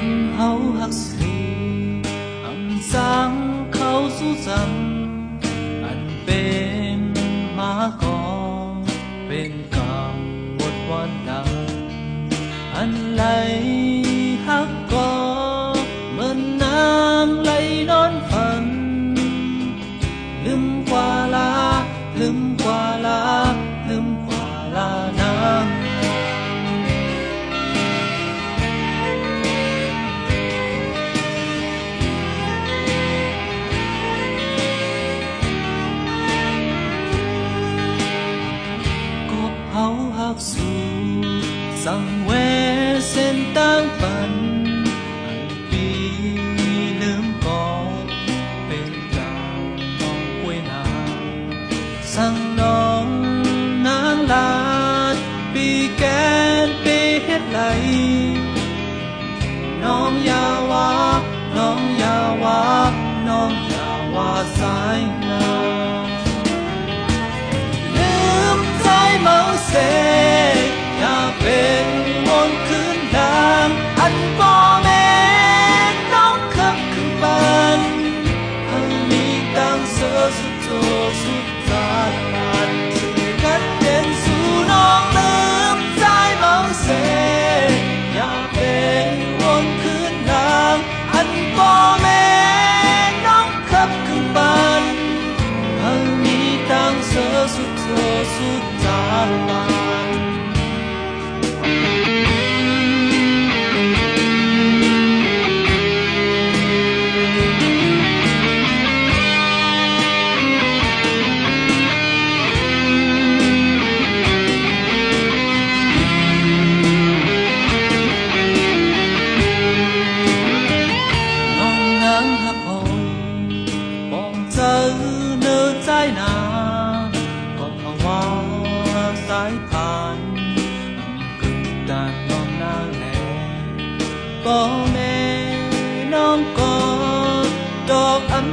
นเฮาฮักสิอันสร้างเข้าสู่จำอันเป็นมาก่อนเป็นกรรมบทวันดาอันไหลฮักก่อเหมือนนางไหลนอนฝันลืมกว่าลาลืมกว่าลาลืมกว่าลานางก็เฮาฮักสู่สังเวเส้นต่างปันอันปีลืมก่อนเป็นดาวน้องป่วยนาสั่งน้องนางลาดปีแกนปีเฮ็ดไหลน้องอย่าว่าน้องอย่าว่าน้องอย่าว่าสายงามลืมใจเมาเสอย่าเป็นวนคืนดางอันบ่แม่นน้องขับขึ้นบ้านอันมีตังเสือสุดโตสุดตาลานที่กัดเป็นสู่น้องลืมใจเมาเสอย่าเป็นวนคืนดางอันบ่แม่นน้องขับขึ้นบ้านอันมีตังเสือสุดโตสุดตาลานสายผ่านกึ่งดานน้องนางแลบ่แม่น้องกอดดอกอัน